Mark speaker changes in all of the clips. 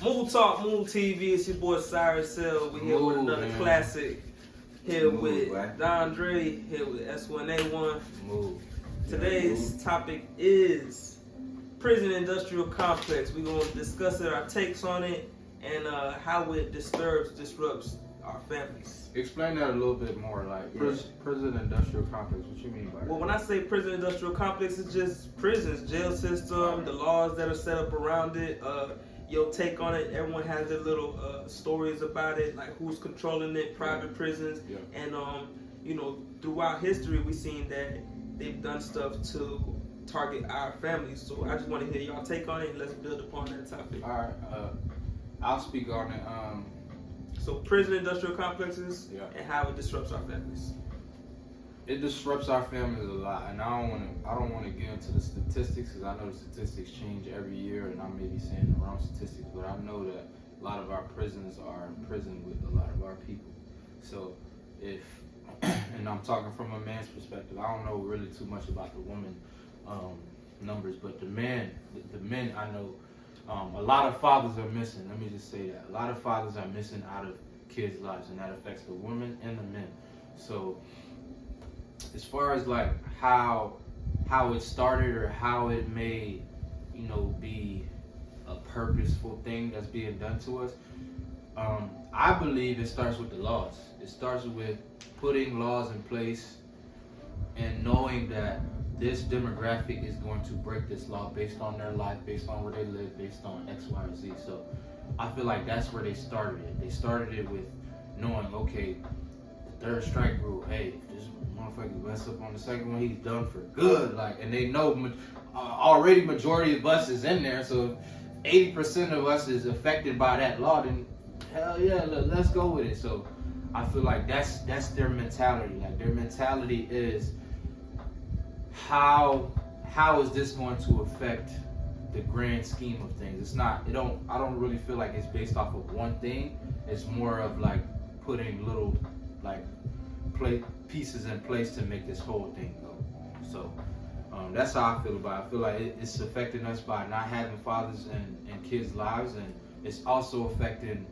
Speaker 1: Move Talk, Move TV. It's your boy Cyrus Hill. We here with another classic. Here with Dondre. Here with S1A1.
Speaker 2: Move.
Speaker 1: Today's topic is prison industrial complex. We're gonna discuss it, our takes on it, and how it disrupts our families.
Speaker 2: Explain that a little bit more, like prison industrial complex. What you mean by that?
Speaker 1: Well, when I say prison industrial complex, it's just prisons, jail system, the laws that are set up around it. Your take on it. Everyone has their little stories about it, like who's controlling it, private prisons, and throughout history we've seen that they've done stuff to target our families. So I just want to hear y'all take on it, and let's build upon that topic.
Speaker 2: All right, I'll speak on it.
Speaker 1: So prison industrial complexes and how it disrupts our families.
Speaker 2: It disrupts our families a lot, and I don't want to get into the statistics because I know the statistics change every year, and I may be saying the wrong statistics, but I know that a lot of our prisons are in prison with a lot of our people. So if, and I'm talking from a man's perspective, I don't know really too much about the women numbers, but the men I know, a lot of fathers are missing. Let me just say that a lot of fathers are missing out of kids' lives, and that affects the women and the men. So as far as like how it started or how it may, be a purposeful thing that's being done to us, I believe it starts with the laws. It starts with putting laws in place and knowing that this demographic is going to break this law based on their life, based on where they live, based on X, Y, or Z. So I feel like that's where they started it. They started it with knowing, okay, the third strike rule, hey, if this motherfucker mess up on the second one, he's done for good. Like, and they know already majority of us is in there, so if 80% of us is affected by that law, then hell yeah, let's go with it. So I feel like that's their mentality. Like, their mentality is how is this going to affect the grand scheme of things? It's not. I don't really feel like it's based off of one thing. It's more of like putting little pieces in place to make this whole thing go. So that's how I feel about it. I feel like it's affecting us by not having fathers in kids' lives, and it's also affecting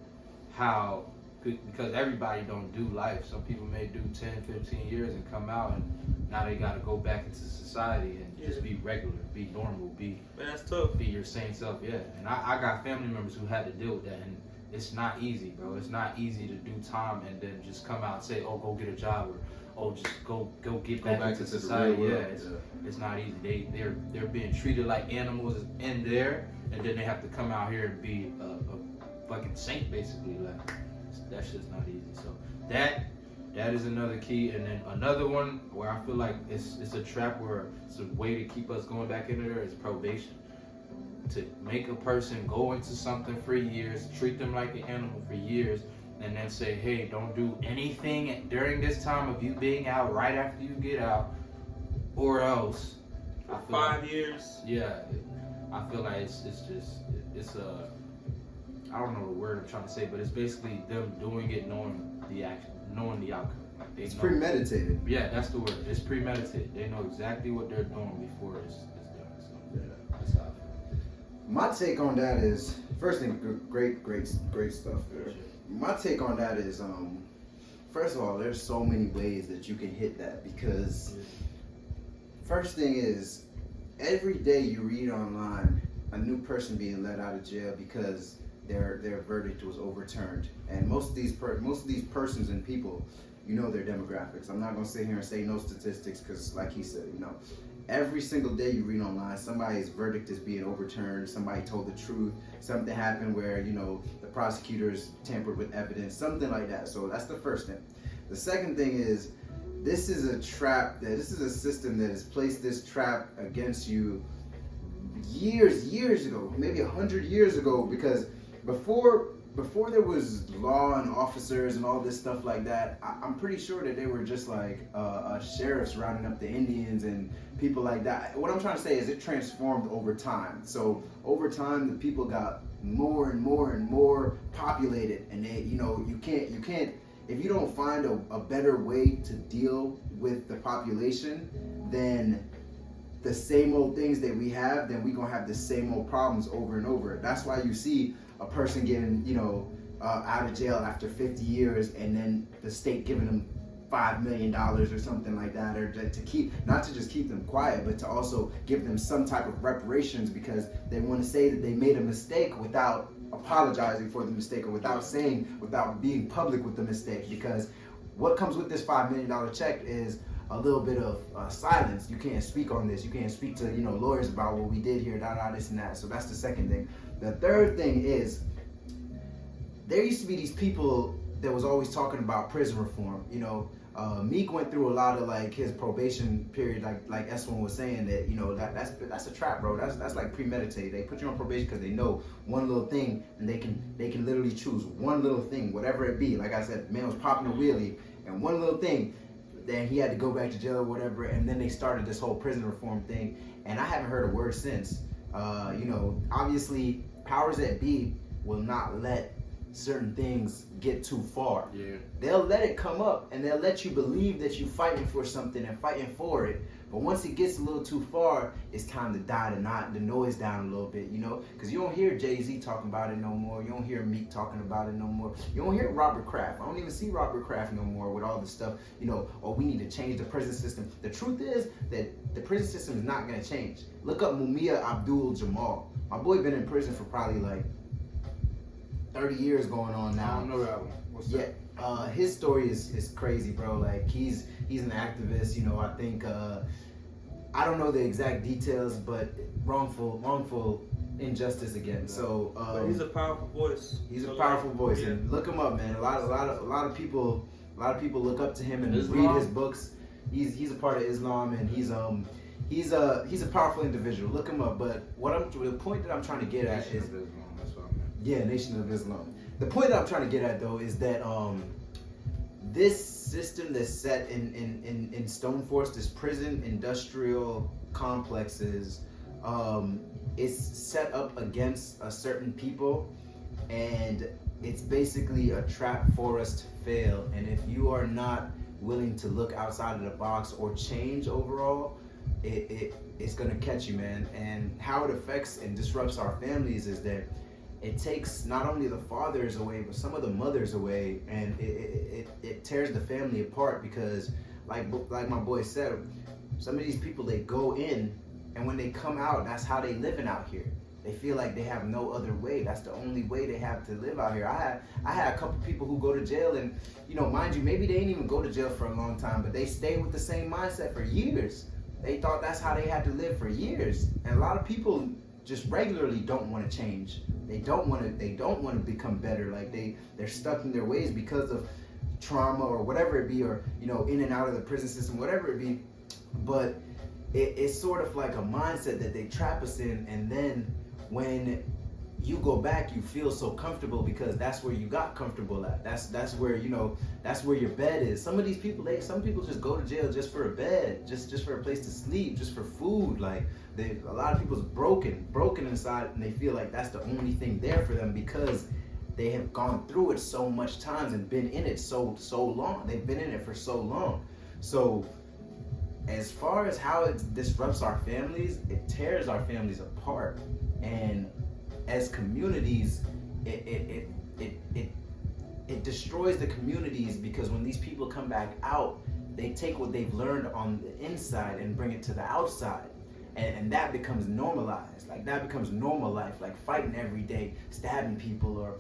Speaker 2: how, because everybody don't do life. Some people may do 10, 15 years and come out, and now they got to go back into society and just be regular, be normal,
Speaker 1: Man, that's tough.
Speaker 2: Be your same self, And I got family members who had to deal with that, and it's not easy, bro. It's not easy to do time and then just come out and say, oh, go get a job, or oh, just go get back into society. It's not easy. They're being treated like animals in there, and then they have to come out here and be a fucking saint, basically. Like, that's just not easy. So that is another key. And then another one where I feel like it's a trap, where it's a way to keep us going back into there, is probation. To make a person go into something for years, treat them like an animal for years, and then say, hey, don't do anything during this time of you being out, right after you get out, or else.
Speaker 1: For 5 years.
Speaker 2: Yeah, I feel like it's I don't know the word I'm trying to say, but it's basically them doing it knowing the action, knowing the outcome.
Speaker 3: It's premeditated.
Speaker 2: Yeah, that's the word. It's premeditated. They know exactly what they're doing before it's done. So that's how I feel.
Speaker 3: My take on that is, first thing, great stuff there. My take on that is, first of all, there's so many ways that you can hit that, because first thing is, every day you read online a new person being let out of jail because their verdict was overturned, and most of these persons and people, their demographics. I'm not gonna sit here and say no statistics, because like he said, every single day you read online, somebody's verdict is being overturned, somebody told the truth, something happened where, the prosecutors tampered with evidence, something like that. So that's the first thing. The second thing is, this is a trap, this is a system that has placed this trap against you years ago, maybe 100 years ago, because before there was law and officers and all this stuff like that, I'm pretty sure that they were just like sheriffs rounding up the Indians and people like that. What I'm trying to say is, it transformed over time. So over time, the people got more and more populated, and they, you can't if you don't find a better way to deal with the population than the same old things that we have, then we're gonna have the same old problems over and over. That's why you see a person getting, out of jail after 50 years, and then the state giving them $5 million or something like that, or to keep, not to just keep them quiet, but to also give them some type of reparations because they want to say that they made a mistake without apologizing for the mistake, or without being public with the mistake. Because what comes with this $5 million check is a little bit of silence. You can't speak on this. You can't speak to lawyers about what we did here, this and that. So that's the second thing. The third thing is, there used to be these people that was always talking about prison reform. Meek went through a lot of like his probation period, like S1 was saying, that that's a trap, bro. That's like premeditated. They put you on probation because they know one little thing, and they can literally choose one little thing, whatever it be. Like I said, man was popping a wheelie, and one little thing, then he had to go back to jail or whatever, and then they started this whole prison reform thing, and I haven't heard a word since. Obviously, powers that be will not let certain things get too far.
Speaker 2: Yeah.
Speaker 3: They'll let it come up, and they'll let you believe that you're fighting for something and fighting for it. But once it gets a little too far, it's time to die the noise down a little bit, because you don't hear Jay-Z talking about it no more. You don't hear Meek talking about it no more. You don't hear Robert Kraft. I don't even see Robert Kraft no more with all this stuff, we need to change the prison system. The truth is that the prison system is not going to change. Look up Mumia Abdul-Jamal. My boy been in prison for probably like 30 years going on now.
Speaker 2: I don't know that one. What's that?
Speaker 3: His story is crazy, bro. Like he's an activist. I think I don't know the exact details, but wrongful injustice again. So
Speaker 1: but he's a powerful voice.
Speaker 3: He's a powerful voice,
Speaker 1: yeah.
Speaker 3: and look him up, man. A lot of people look up to him and
Speaker 2: Islam?
Speaker 3: read his books. He's a part of Islam, and he's a powerful individual. Look him up. But the point that I'm trying to get at is. Yeah, Nation of Islam. The point that I'm trying to get at, though, is that this system that's set in Stoneforge, this prison industrial complexes, is set up against a certain people, and it's basically a trap for us to fail. And if you are not willing to look outside of the box or change overall, it's gonna catch you, man. And how it affects and disrupts our families is that it takes not only the fathers away, but some of the mothers away, and it tears the family apart because, like my boy said, some of these people, they go in, and when they come out, that's how they living out here. They feel like they have no other way. That's the only way they have to live out here. I had a couple people who go to jail, and mind you, maybe they didn't even go to jail for a long time, but they stayed with the same mindset for years. They thought that's how they had to live for years, and a lot of people just regularly don't want to change. They don't want to become better. Like they're stuck in their ways because of trauma or whatever it be, or in and out of the prison system, whatever it be. But it's sort of like a mindset that they trap us in, and then when you go back, you feel so comfortable because that's where you got comfortable at. That's where that's where your bed is. Some of these people, some people just go to jail just for a bed, just for a place to sleep, just for food. Like a lot of people's broken inside, and they feel like that's the only thing there for them because they have gone through it so much times and been in it so long. They've been in it for so long. So as far as how it disrupts our families, it tears our families apart. And as communities, it destroys the communities, because when these people come back out, they take what they've learned on the inside and bring it to the outside. And that becomes normalized. Like that becomes normal life, like fighting every day, stabbing people, or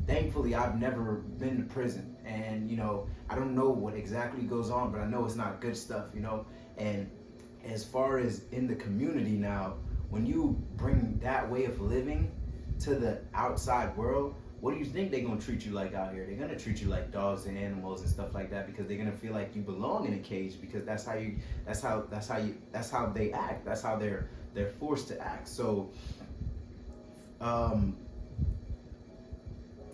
Speaker 3: thankfully I've never been to prison, and I don't know what exactly goes on, but I know it's not good stuff, And as far as in the community now, when you bring that way of living to the outside world, what do you think they're gonna treat you like out here? They're gonna treat you like dogs and animals and stuff like that, because they're gonna feel like you belong in a cage, because that's how they act. That's how they're forced to act. So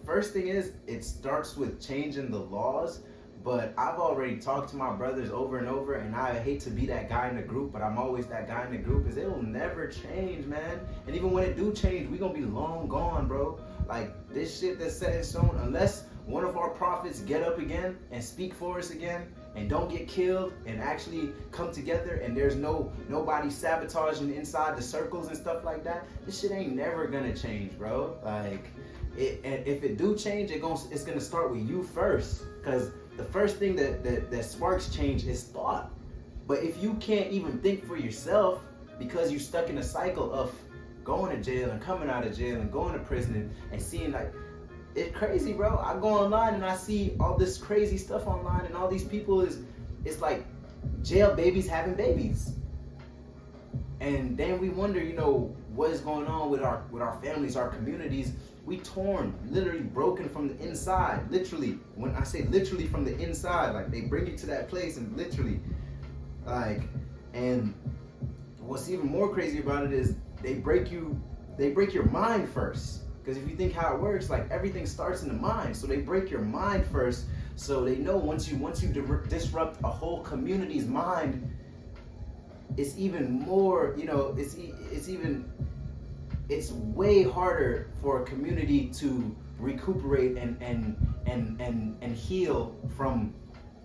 Speaker 3: first thing is, it starts with changing the laws. But I've already talked to my brothers over and over, and I hate to be that guy in the group, but I'm always that guy in the group, is it'll never change, man. And even when it do change, we gonna be long gone, bro. Like this shit that's set in stone, unless one of our prophets get up again and speak for us again, and don't get killed and actually come together, and there's nobody sabotaging inside the circles and stuff like that, this shit ain't never gonna change, bro. Like, and if it do change, it's gonna start with you first, because the first thing that sparks change is thought. But if you can't even think for yourself because you're stuck in a cycle of going to jail and coming out of jail and going to prison and seeing, like, it's crazy, bro. I go online and I see all this crazy stuff online, and all these people it's like jail babies having babies. And then we wonder, what is going on with our families, our communities. We torn, literally broken from the inside. Literally, when I say literally from the inside, like, they bring you to that place and literally, like, and what's even more crazy about it is they break your mind first. Because if you think how it works, like, everything starts in the mind. So they break your mind first, so they know once you disrupt a whole community's mind, it's even more, it's way harder for a community to recuperate and heal from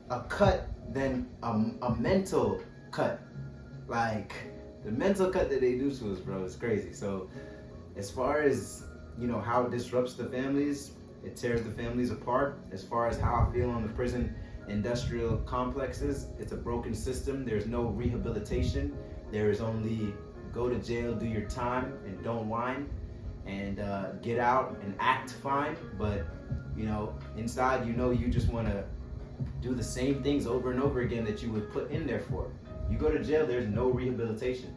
Speaker 3: a cut than a mental cut. Like, the mental cut that they do to us, bro, is crazy. So as far as how it disrupts the families, it tears the families apart. As far as how I feel on the prison industrial complexes, it's a broken system. There's no rehabilitation. There is only go to jail, do your time, and don't whine, and get out and act fine. But inside, you just want to do the same things over and over again that you would put in there for. You go to jail, there's no rehabilitation.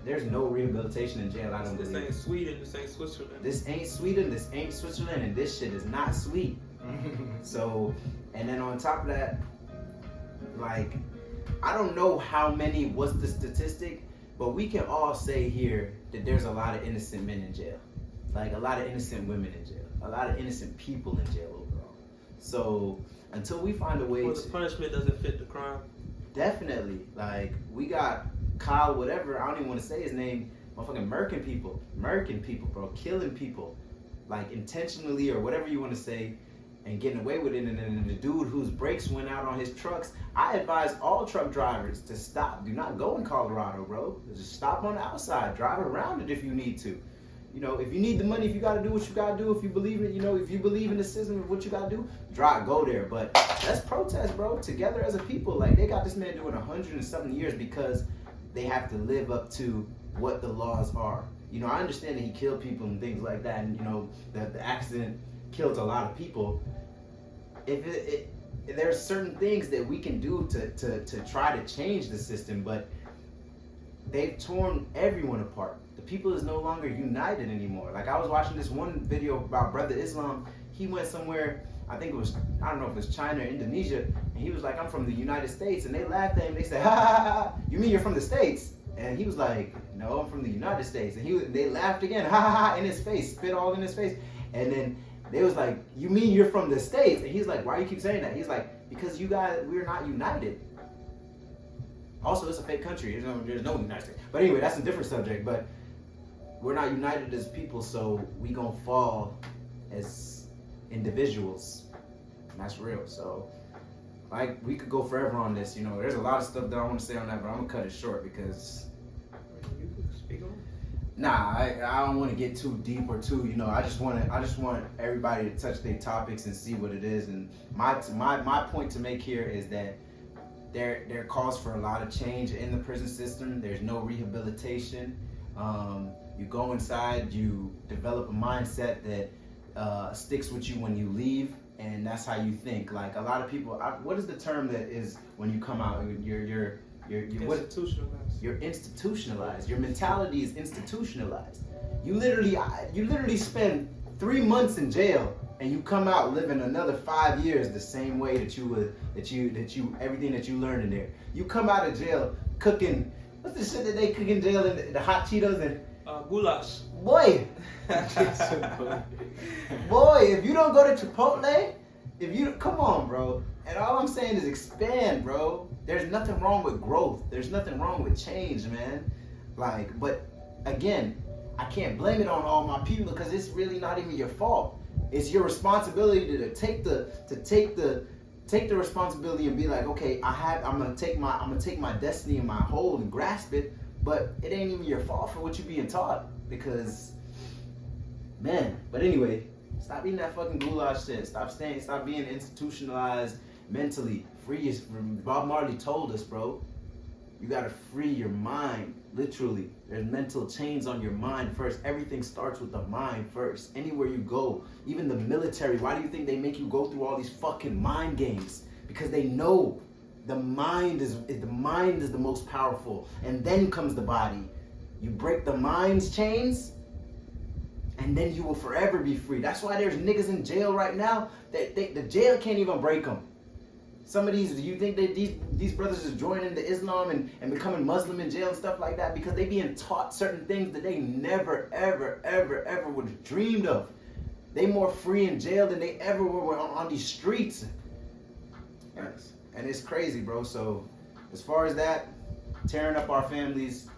Speaker 3: There's no rehabilitation in jail. I don't believe.
Speaker 1: This ain't Sweden. This ain't Switzerland.
Speaker 3: This ain't Sweden. This ain't Switzerland, and this shit is not sweet. So, and then on top of that, like, I don't know what's the statistic, but we can all say here that there's a lot of innocent men in jail, like a lot of innocent women in jail, a lot of innocent people in jail overall. So until we find a way
Speaker 1: the punishment doesn't fit the crime.
Speaker 3: Definitely, like, we got Kyle, whatever, I don't even want to say his name, motherfucking murking people, bro, killing people, like, intentionally or whatever you want to say, and getting away with it. And then the dude whose brakes went out on his trucks, I advise all truck drivers to stop. Do not go in Colorado, bro. Just stop on the outside, drive around it if you need to. If you need the money, if you got to do what you got to do, if you believe it, if you believe in the system of what you got to do, go there. But let's protest, bro, together as a people. Like, they got this man doing 100 and something years because they have to live up to what the laws are. I understand that he killed people and things like that, and that the accident killed a lot of people. There's certain things that we can do to try to change the system, but they've torn everyone apart. The people is no longer united anymore. Like, I was watching this one video about Brother Islam. He went somewhere, I think it was, I don't know if it was China or Indonesia, and he was like, I'm from the United States, and they laughed at him. They said, ha ha ha, you mean you're from the States? And he was like, no, I'm from the United States. And they laughed again, ha ha ha, in his face, spit all in his face. And then they was like, you mean you're from the States? And he's like, why do you keep saying that? He's like, because you guys, we're not united. Also, it's a fake country. There's no United States. But anyway, that's a different subject. But we're not united as people, so we gonna fall as individuals. And that's real. So, like, we could go forever on this. There's a lot of stuff that I want to say on that, but I'm gonna cut it short because.
Speaker 1: You can speak on it.
Speaker 3: Nah, I don't want to get too deep or too, I just want everybody to touch their topics and see what it is. And my point to make here is that there calls for a lot of change in the prison system. There's no rehabilitation. You go inside, you develop a mindset that sticks with you when you leave, and that's how you think. Like, a lot of people, what is the term that is when you come out? You're
Speaker 1: institutionalized.
Speaker 3: You're institutionalized. Your mentality is institutionalized. You literally spend 3 months in jail, and you come out living another 5 years the same way that you everything that you learned in there. You come out of jail cooking. What's the shit that they cook in jail? And the hot Cheetos and
Speaker 1: goulash.
Speaker 3: Boy, if you don't go to Chipotle, come on, bro. And all I'm saying is expand, bro. There's nothing wrong with growth. There's nothing wrong with change, man. Like, but again, I can't blame it on all my people because it's really not even your fault. It's your responsibility to take the take the responsibility and be like, okay, I'm gonna take my destiny in my hold and grasp it, but it ain't even your fault for what you being taught, because, man. But anyway, stop eating that fucking goulash shit. Stop being institutionalized mentally. Bob Marley told us, bro. You gotta free your mind, literally. There's mental chains on your mind first. Everything starts with the mind first. Anywhere you go, even the military, why do you think they make you go through all these fucking mind games? Because they know the mind is the most powerful, and then comes the body. You break the mind's chains, and then you will forever be free. That's why there's niggas in jail right now that the jail can't even break them. Some of these, you think that these brothers is joining the Islam and becoming Muslim in jail and stuff like that because they being taught certain things that they never, ever, ever, ever would have dreamed of. They more free in jail than they ever were on these streets. Yes. And it's crazy, bro. So as far as that, tearing up our families,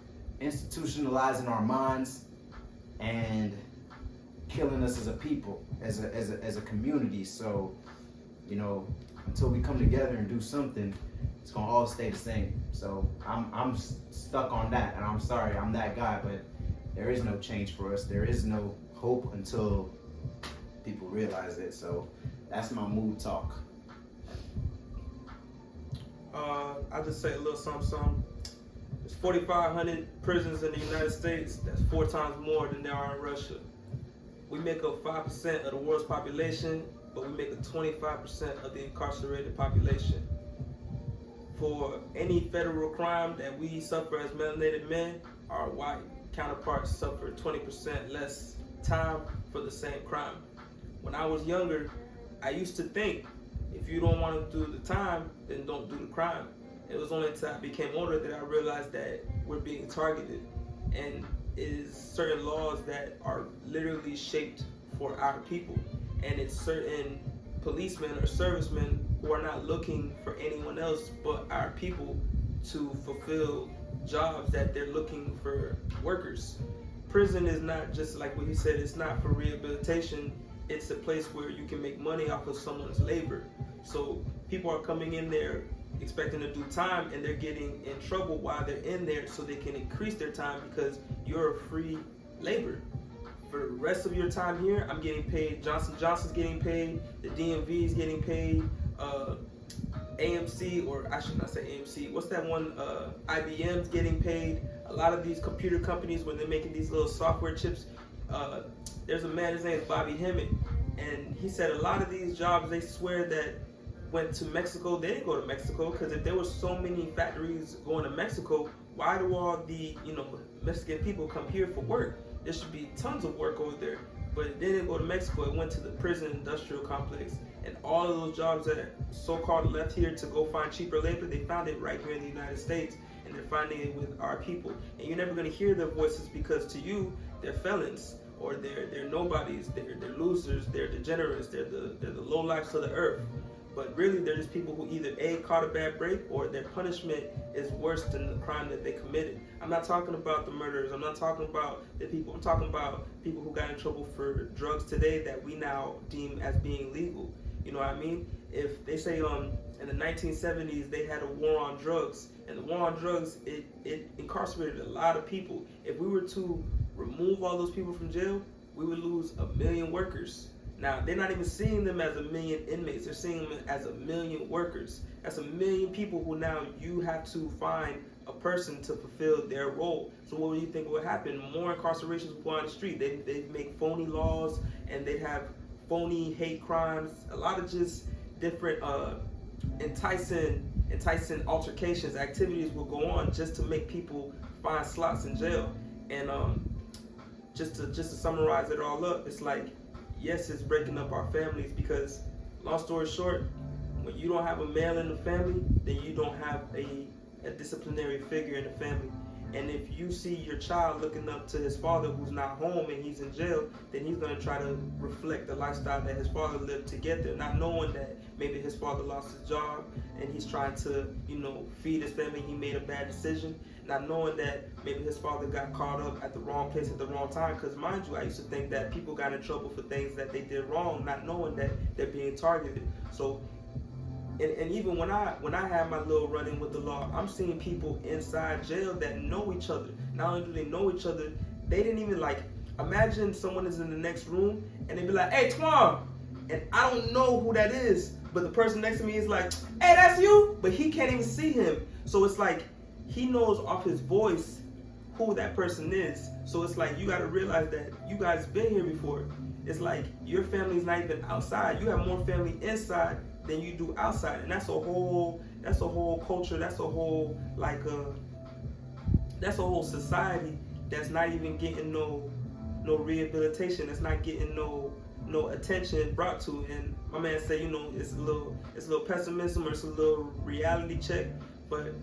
Speaker 3: institutionalizing our minds, and killing us as a people, as a community. So, you know, until we come together and do something, it's gonna all stay the same. So I'm stuck on that, and I'm sorry, I'm that guy, but there is no change for us. There is no hope until people realize it. So that's my mood talk.
Speaker 1: I just say a little something. There's 4,500 prisons in the United States. That's 4 times more than there are in Russia. We make up 5% of the world's population, but we make up 25% of the incarcerated population. For any federal crime that we suffer as melanated men, our white counterparts suffer 20% less time for the same crime. When I was younger, I used to think, if you don't want to do the time, then don't do the crime. It was only until I became older that I realized that we're being targeted, and it is certain laws that are literally shaped for our people, and it's certain policemen or servicemen who are not looking for anyone else but our people to fulfill jobs that they're looking for workers. Prison is not just like what he said, it's not for rehabilitation, it's a place where you can make money off of someone's labor. So people are coming in there expecting to do time, and they're getting in trouble while they're in there so they can increase their time because you're a free labor. For the rest of your time here, I'm getting paid, Johnson & Johnson's getting paid, the DMV is getting paid, AMC, or I should not say AMC, what's that one, IBM's getting paid. A lot of these computer companies, when they're making these little software chips, there's a man, his name is Bobby Hemmett, and he said a lot of these jobs, they swear that went to Mexico. They didn't go to Mexico, because if there were so many factories going to Mexico, why do all the Mexican people come here for work? There should be tons of work over there. But it didn't go to Mexico, it went to the prison industrial complex. And all of those jobs that so-called left here to go find cheaper labor, they found it right here in the United States, and they're finding it with our people. And you're never gonna hear their voices, because to you, they're felons, or they're nobodies, they're losers, they're degenerates, they're the low lives of the earth. But really, they're just people who either A, caught a bad break, or their punishment is worse than the crime that they committed. I'm not talking about the murderers, I'm not talking about the people, I'm talking about people who got in trouble for drugs today that we now deem as being legal. You know what I mean? If they say in the 1970s they had a war on drugs, and the war on drugs, it incarcerated a lot of people. If we were to remove all those people from jail, we would lose 1 million workers. Now, they're not even seeing them as 1 million inmates, they're seeing them as 1 million workers. That's 1 million people who now you have to find a person to fulfill their role. So what do you think would happen? More incarcerations would go on the street. They'd make phony laws, and they'd have phony hate crimes, a lot of just different enticing altercations, activities will go on just to make people find slots in jail. And just to summarize it all up, it's like, yes, it's breaking up our families, because long story short, when you don't have a male in the family, then you don't have a disciplinary figure in the family. And if you see your child looking up to his father who's not home and he's in jail, then he's going to try to reflect the lifestyle that his father lived to get there, not knowing that maybe his father lost his job and he's trying to, feed his family, he made a bad decision, not knowing that maybe his father got caught up at the wrong place at the wrong time. Because mind you, I used to think that people got in trouble for things that they did wrong, not knowing that they're being targeted. So and even when I had my little run-in with the law, I'm seeing people inside jail that know each other. Not only do they know each other, they didn't even like. Imagine someone is in the next room and they be like, "Hey, Twan," and I don't know who that is, but the person next to me is like, "Hey, that's you," but he can't even see him. So it's like he knows off his voice who that person is. So it's like you got to realize that you guys been here before. It's like your family's not even outside. You have more family inside than you do outside, and that's a whole culture. That's a whole that's a whole society that's not even getting no rehabilitation. That's not getting no attention brought to. And my man said, you know, it's a little pessimism or it's a little reality check, but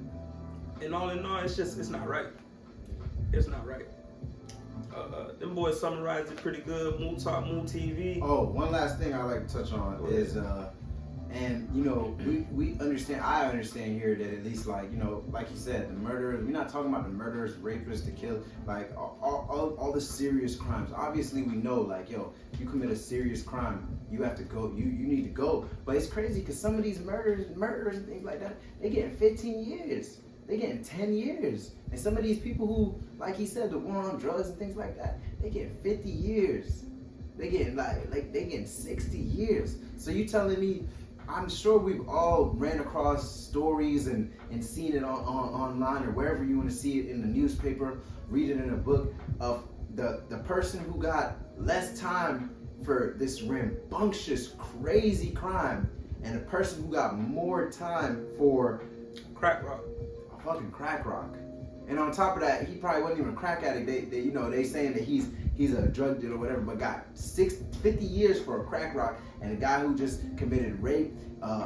Speaker 1: in all, it's not right. It's not right. Them boys summarized it pretty good. Moon Talk, Moon TV.
Speaker 3: Oh, one last thing I like to touch on is, and you know, we understand. I understand here that at least, like, you know, like you said, the murderers. We're not talking about the murderers, rapists, the kill, like all the serious crimes. Obviously, we know, like, yo, if you commit a serious crime, you have to go. You need to go. But it's crazy because some of these murderers and things like that, they getting 15 years. They getting 10 years. And some of these people who, like he said, the war on drugs and things like that, they getting 50 years. They getting like they getting 60 years. So you telling me, I'm sure we've all ran across stories and seen it on online or wherever you want to see it, in the newspaper, read it in a book, of the person who got less time for this rambunctious, crazy crime, and the person who got more time for
Speaker 1: Crack rock.
Speaker 3: Fucking crack rock. And on top of that, he probably wasn't even a crack addict. They saying that he's a drug dealer or whatever, but got 50 years for a crack rock, and a guy who just committed rape,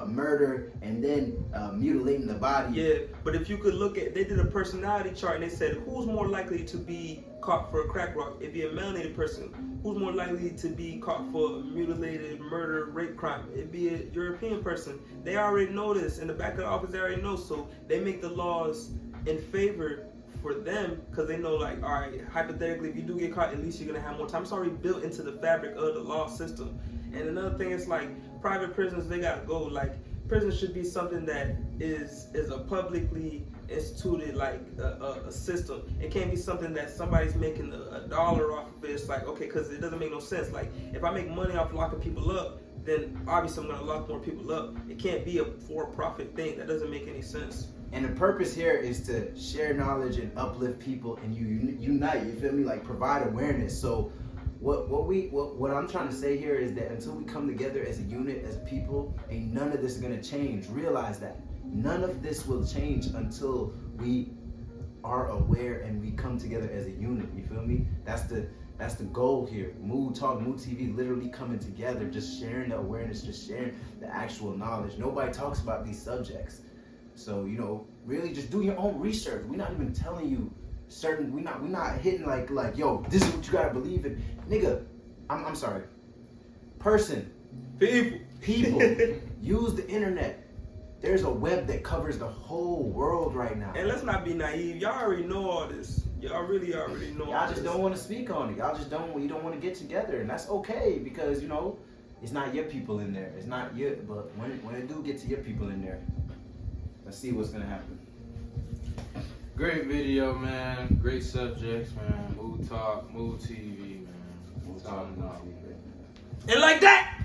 Speaker 3: murder, and then mutilating the body.
Speaker 1: Yeah, but if you could look at, they did a personality chart and they said who's more likely to be caught for a crack rock. It'd be a melanated person. Who's more likely to be caught for a mutilated, murder, rape crime? It'd be a European person. They already know this. In the back of the office, they already know. So they make the laws in favor for them because they know, like, all right, hypothetically, if you do get caught, at least you're gonna have more time. It's already built into the fabric of the law system. And another thing is, like, private prisons, they gotta go. Like, prison should be something that is a publicly instituted, like, a system. It can't be something that somebody's making a dollar off of it. It's like, okay, because it doesn't make no sense. Like, if I make money off locking people up, then obviously I'm gonna lock more people up. It can't be a for-profit thing. That doesn't make any sense.
Speaker 3: And the purpose here is to share knowledge and uplift people and unite. You feel me? Like, provide awareness. So what I'm trying to say here is that until we come together as a unit, as a people, ain't none of this is gonna change. Realize that none of this will change until we are aware and we come together as a unit. You feel me? That's the goal here. Mood Talk, Mood TV, literally coming together, just sharing the awareness, just sharing the actual knowledge. Nobody talks about these subjects. So, you know, really just do your own research. We're not even telling you certain, we're not hitting like, yo, this is what you gotta believe in. Nigga, I'm sorry. People, use the internet. There's a web that covers the whole world right now.
Speaker 1: And let's not be naive. Y'all already know all this. Y'all really already know all
Speaker 3: Y'all
Speaker 1: this.
Speaker 3: just don't want to speak on it. You don't want to get together, and that's okay because, you know, it's not your people in there. It's not your, but when it do get to your people in there, let's see what's gonna happen.
Speaker 2: Great video, man. Great subjects, man. Mood Talk, Mood TV, man.
Speaker 3: Mood Talk, Mood TV.
Speaker 1: And like that.